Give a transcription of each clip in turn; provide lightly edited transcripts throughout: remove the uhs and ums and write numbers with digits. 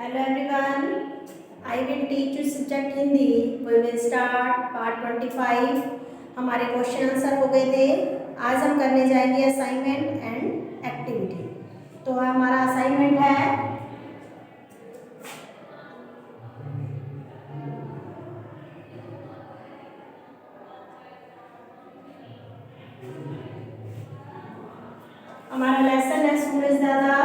Hello everyone, I will teach you subject Hindi. We will start part 25. हमारे question answer हो गए थे. आज हम करने जाएंगे असाइनमेंट एंड एक्टिविटी. तो हमारा असाइनमेंट है हमारा लेसन है सूरज दादा.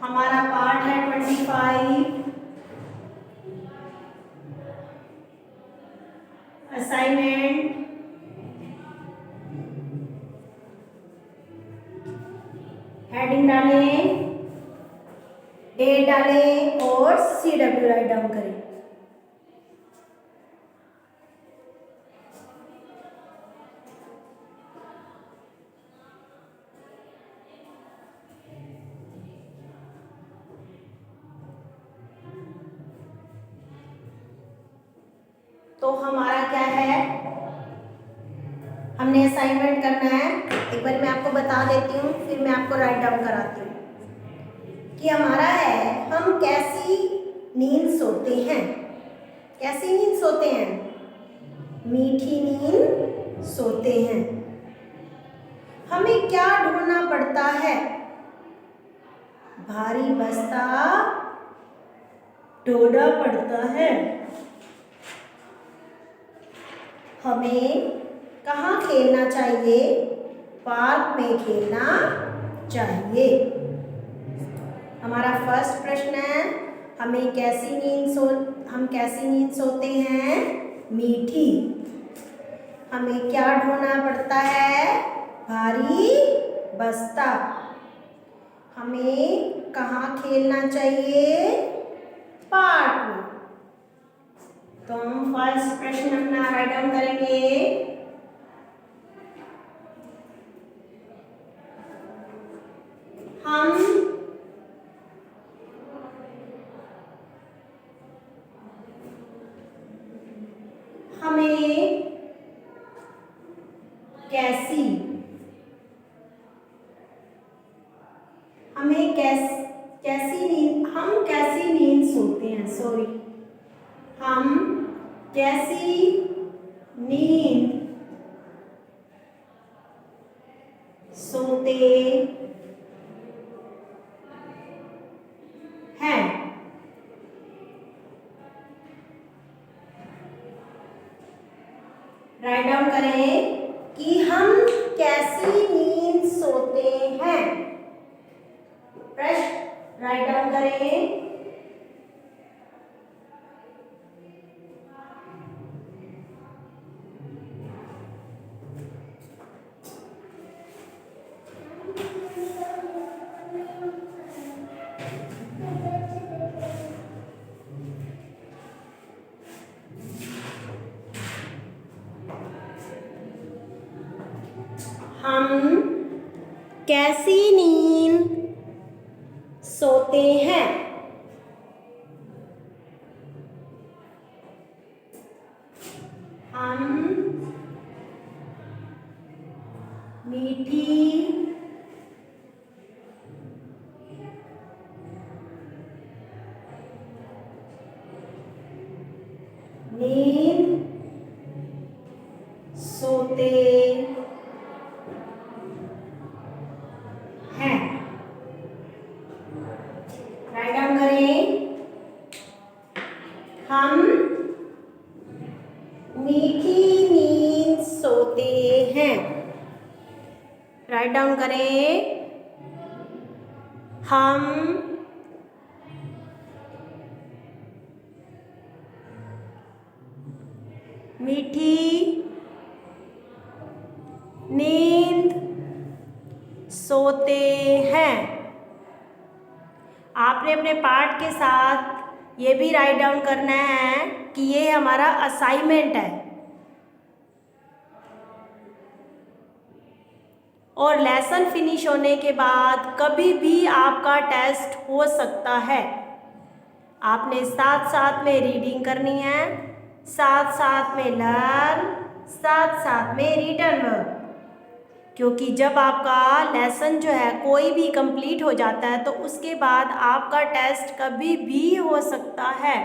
हमारा पार्ट है 25. असाइनमेंट हेडिंग डालें, डेट डालें और CW राइट डाउन करें. तो हमारा क्या है, हमने असाइनमेंट करना है. एक बार मैं आपको बता देती हूँ, फिर मैं आपको राइट डाउन कराती हूँ कि हमारा है हम कैसी नींद सोते हैं. कैसी नींद सोते हैं? मीठी नींद सोते हैं. हमें क्या ढूंढना पड़ता है? भारी बस्ता ढूंढना पड़ता है. हमें कहाँ खेलना चाहिए? पार्क में खेलना चाहिए. हमारा फर्स्ट प्रश्न है, हम कैसी नींद सोते हैं? मीठी. हमें क्या ढूंढना पड़ता है? भारी बस्ता. हमें कहाँ खेलना चाहिए? पार्क में. तो हम फर्स्ट प्रश्न अपना राइट डाउन करेंगे. हमें कैसी नींद सोते हैं. सॉरी, हम कैसी नींद सोते हैं. राइट डाउन करें कि हम कैसी नींद सोते हैं. प्रश्न राइट डाउन करें. हम कैसी नींद सोते हैं. हम मीठी नींद सोते हैं. राइट डाउन करें. हम मीठी नींद सोते हैं. राइट डाउन करें. हम मीठी नींद सोते हैं. आपने अपने पार्ट के साथ ये भी राइट डाउन करना है कि ये हमारा असाइनमेंट है और लेसन फिनिश होने के बाद कभी भी आपका टेस्ट हो सकता है. आपने साथ साथ में रीडिंग करनी है, साथ साथ में लर्न, साथ साथ में रिटर्न वर्क. क्योंकि जब आपका लेसन जो है कोई भी कंप्लीट हो जाता है तो उसके बाद आपका टेस्ट कभी भी हो सकता है।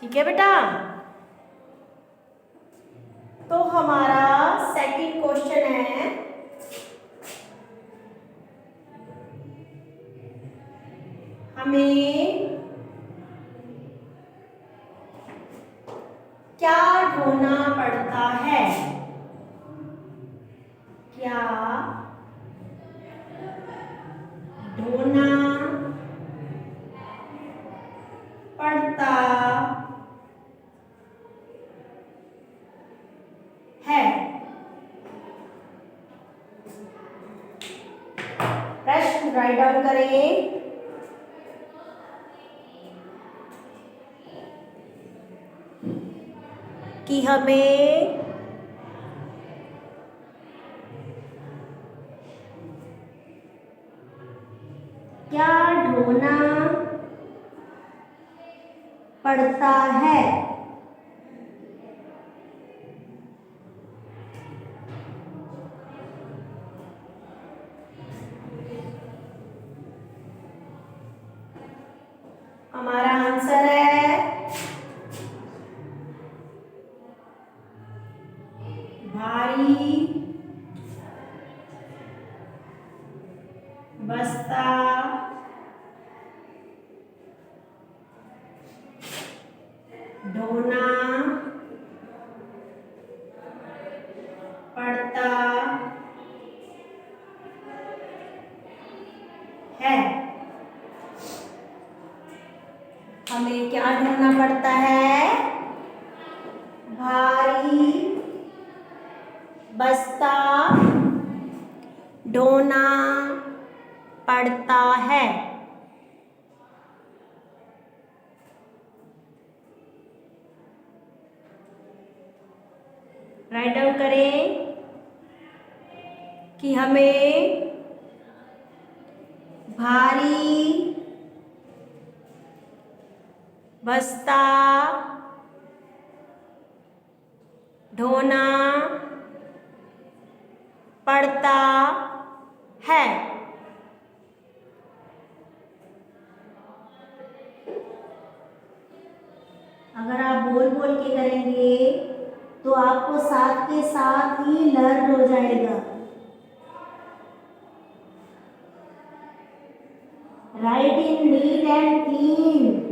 ठीक है बेटा। तो हमारा सेकंड क्वेश्चन है, हमें क्या ढूंढना पड़ता है? क्या ढूंढना पड़ता है? प्रश्न राइट डाउन करें। कि हमें क्या ढूंढना पड़ता है? हमारा आंसर है भारी बस्ता ढोना पड़ता है। हमें क्या ढूंढना पड़ता है? भारी बस्ता ढोना पड़ता है। राइट डाउन करें कि हमें भारी बस्ता ढोना पड़ता है। अगर आप बोल बोल के करेंगे तो आपको साथ के साथ ही लर्न हो जाएगा। Right in neat and clean.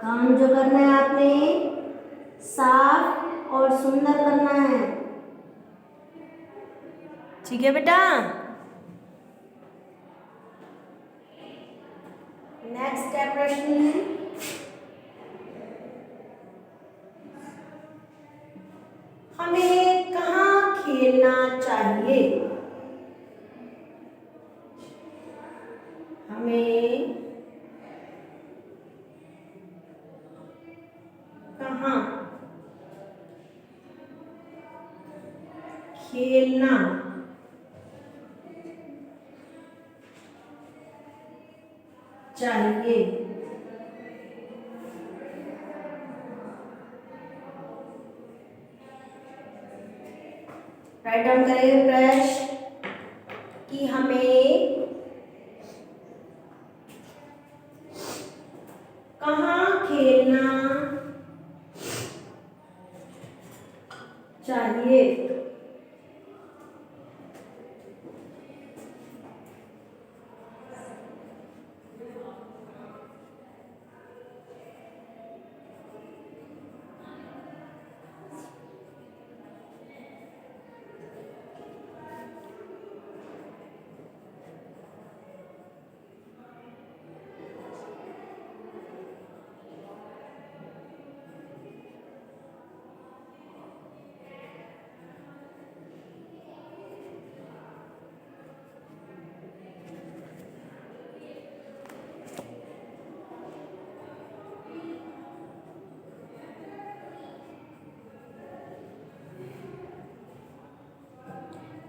काम जो करना है आपने साफ और सुंदर करना है। ठीक है बेटा। नेक्स्ट है प्रश्न, हमें कहाँ खेलना चाहिए? हमें कहाँ खेलना चाहिए? राइट डाउन करेंगे प्रश्न कि हमें कहाँ खेलना चाहिए?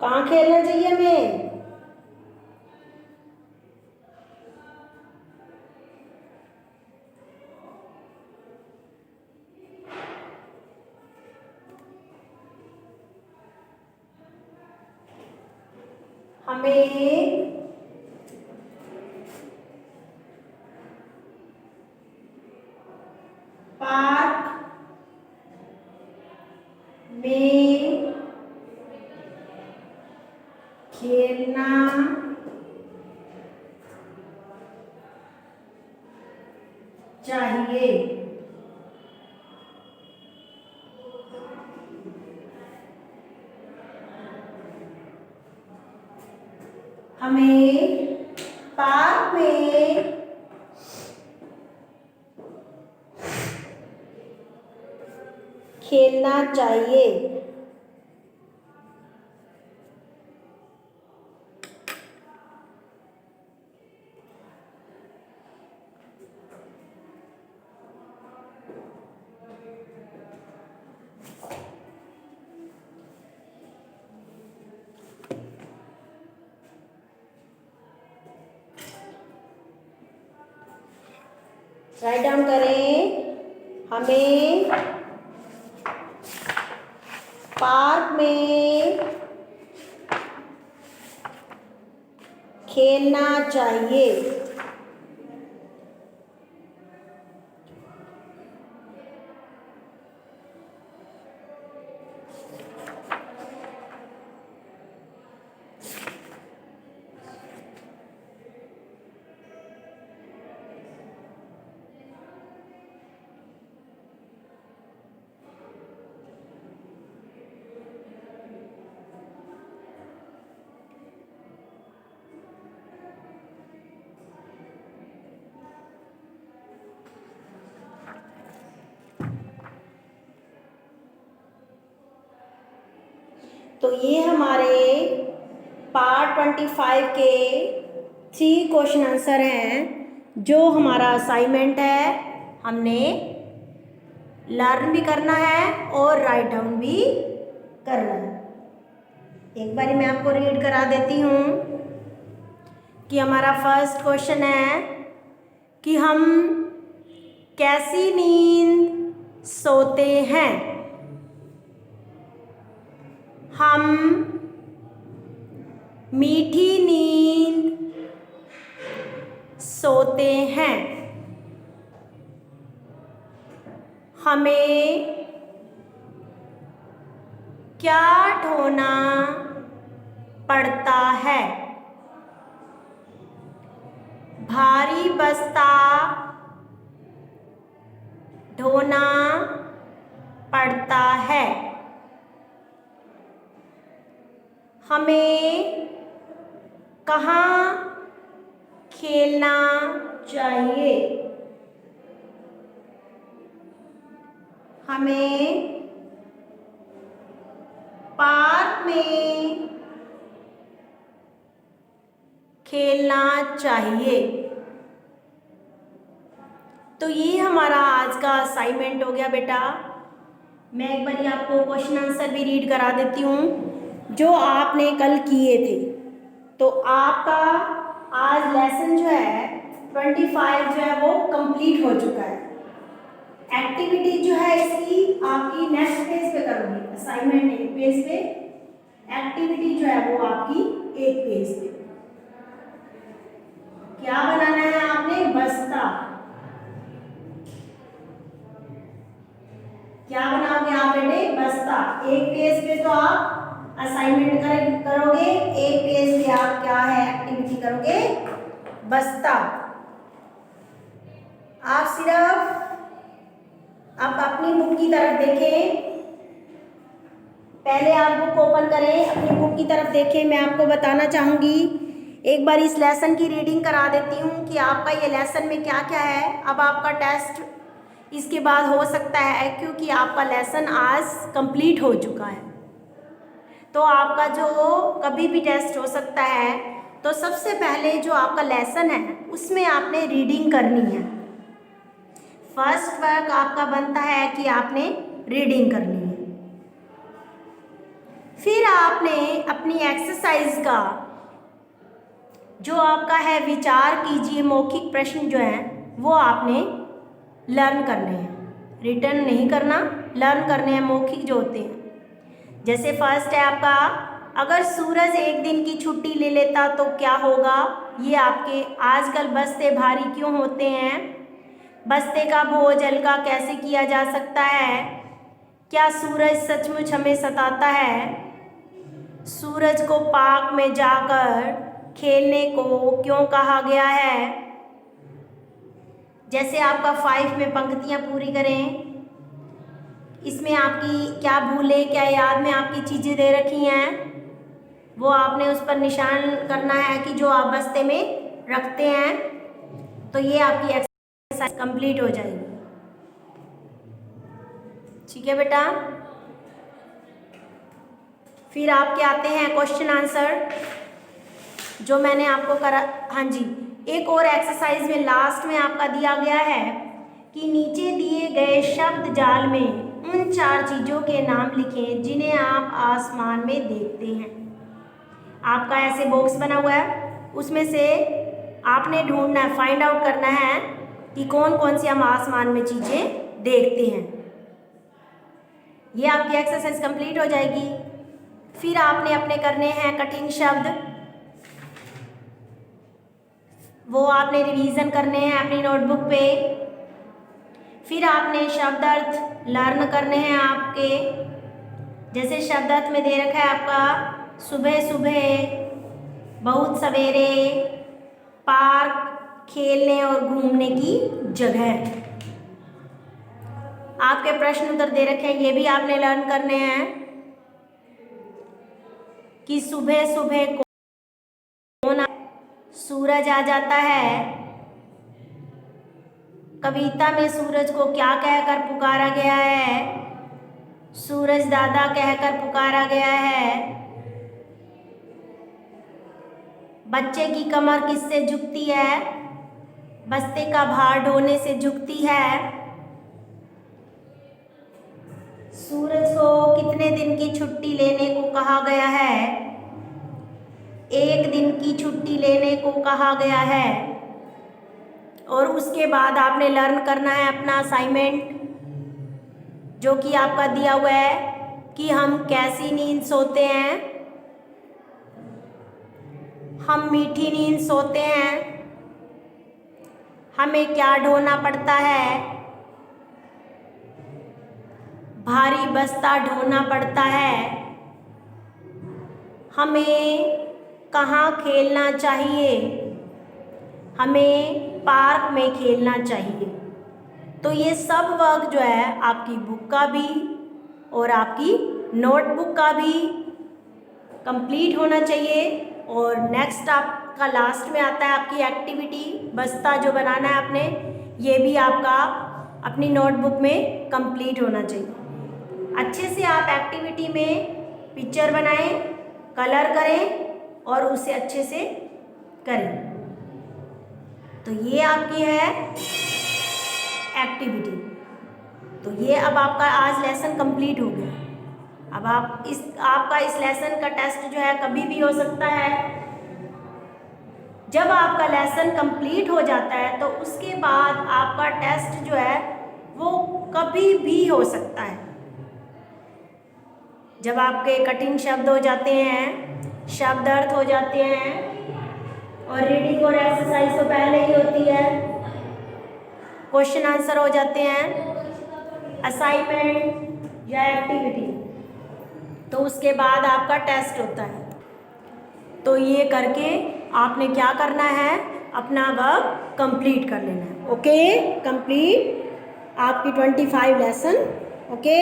कहाँ खेलना चाहिए हमें? हमें पार्क में खेलना चाहिए। हमें पार्क में खेलना चाहिए। राइट डाउन करें। हमें पार्क में खेलना चाहिए। तो ये हमारे पार्ट 25 के 3 क्वेश्चन आंसर हैं। जो हमारा असाइनमेंट है हमने लर्न भी करना है और राइट डाउन भी करना है। एक बार मैं आपको रीड करा देती हूँ कि हमारा फर्स्ट क्वेश्चन है कि हम कैसी नींद सोते हैं। हम मीठी नींद सोते हैं। हमें क्या ढोना पड़ता है। भारी बस्ता ढोना पड़ता है। हमें कहाँ खेलना चाहिए। हमें पार्क में खेलना चाहिए। तो ये हमारा आज का असाइनमेंट हो गया बेटा। मैं एक बार आपको क्वेश्चन आंसर भी रीड करा देती हूँ जो आपने कल किए थे। तो आपका आज लेसन जो है 25 जो है वो कंप्लीट हो चुका है। एक्टिविटी जो है इसकी आपकी नेक्स्ट पेज पे करोगे। असाइनमेंट एक पेज पे, एक्टिविटी जो है वो आपकी एक पेज पे। क्या बनाना है आपने? बस्ता। क्या बनाओगे आप बेटे? बस्ता। एक पेज पे तो आप असाइनमेंट करोगे, एक पेज पे आप क्या है एक्टिविटी करोगे? बस्ता। आप सिर्फ आप अपनी बुक की तरफ देखें। पहले आप बुक ओपन करें, अपनी बुक की तरफ देखें। मैं आपको बताना चाहूँगी, एक बार इस लेसन की रीडिंग करा देती हूँ कि आपका ये लेसन में क्या क्या है। अब आपका टेस्ट इसके बाद हो सकता है क्योंकि आपका लेसन आज कंप्लीट हो चुका है। तो आपका जो कभी भी टेस्ट हो सकता है। तो सबसे पहले जो आपका लेसन है उसमें आपने रीडिंग करनी है। फर्स्ट वर्क आपका बनता है कि आपने रीडिंग करनी है। फिर आपने अपनी एक्सरसाइज का जो आपका है विचार कीजिए मौखिक प्रश्न जो हैं वो आपने लर्न करने हैं। रिटर्न नहीं करना, लर्न करने हैं मौखिक जो होते हैं। जैसे फर्स्ट है आपका अगर सूरज एक दिन की छुट्टी ले लेता तो क्या होगा? ये आपके आजकल बस्ते भारी क्यों होते हैं? बस्ते का बोझ हल्का कैसे किया जा सकता है? क्या सूरज सचमुच हमें सताता है? सूरज को पार्क में जाकर खेलने को क्यों कहा गया है? जैसे आपका 5 में पंक्तियाँ पूरी करें। इसमें आपकी क्या भूले क्या याद में आपकी चीज़ें दे रखी हैं, वो आपने उस पर निशान करना है कि जो आप बस्ते में रखते हैं। तो ये आपकी एक्सरसाइज कंप्लीट हो जाएगी। ठीक है बेटा। फिर आपके आते हैं क्वेश्चन आंसर जो मैंने आपको करा। हाँ जी, एक और एक्सरसाइज में लास्ट में आपका दिया गया है कि नीचे दिए गए शब्द जाल में उन 4 चीज़ों के नाम लिखें जिन्हें आप आसमान में देखते हैं। आपका ऐसे बॉक्स बना हुआ है, उसमें से आपने ढूंढना है, फाइंड आउट करना है कि कौन कौन सी हम आसमान में चीज़ें देखते हैं। ये आपकी एक्सरसाइज कंप्लीट हो जाएगी। फिर आपने अपने करने हैं कठिन शब्द, वो आपने रिवीजन करने हैं अपनी नोटबुक पे। फिर आपने शब्द अर्थ लर्न करने हैं आपके। जैसे शब्द अर्थ में दे रखा है आपका सुबह सुबह, बहुत सवेरे, पार्क, खेलने और घूमने की जगह। आपके प्रश्न उत्तर दे रखे हैं, ये भी आपने लर्न करने हैं कि सुबह सुबह कौन सूरज आ जाता है। कविता में सूरज को क्या कहकर पुकारा गया है? सूरज दादा कहकर पुकारा गया है। बच्चे की कमर किससे झुकती है? बस्ते का भार ढोने से झुकती है। सूरज को कितने दिन की छुट्टी लेने को कहा गया है? 1 दिन की छुट्टी लेने को कहा गया है। और उसके बाद आपने लर्न करना है अपना असाइनमेंट जो कि आपका दिया हुआ है कि हम कैसी नींद सोते हैं। हम मीठी नींद सोते हैं। हमें क्या ढोना पड़ता है? भारी बस्ता ढोना पड़ता है। हमें कहाँ खेलना चाहिए? हमें पार्क में खेलना चाहिए। तो ये सब वर्क जो है आपकी बुक का भी और आपकी नोटबुक का भी कंप्लीट होना चाहिए। और नेक्स्ट आपका लास्ट में आता है आपकी एक्टिविटी, बस्ता जो बनाना है आपने, ये भी आपका अपनी नोटबुक में कंप्लीट होना चाहिए। अच्छे से आप एक्टिविटी में पिक्चर बनाएं, कलर करें और उसे अच्छे से करें। तो ये आपकी है एक्टिविटी। तो ये अब आपका आज लेसन कंप्लीट हो गया। अब आपका इस लेसन का टेस्ट जो है कभी भी हो सकता है। जब आपका लेसन कंप्लीट हो जाता है तो उसके बाद आपका टेस्ट जो है वो कभी भी हो सकता है। जब आपके कठिन शब्द हो जाते हैं, शब्द अर्थ हो जाते हैं और रीडिंग और एक्सरसाइज तो पहले ही होती है, क्वेश्चन आंसर हो जाते हैं, असाइनमेंट या एक्टिविटी, तो उसके बाद आपका टेस्ट होता है। तो ये करके आपने क्या करना है, अपना वर्क कंप्लीट कर लेना है। ओके, कंप्लीट आपकी 25 लेसन। ओके।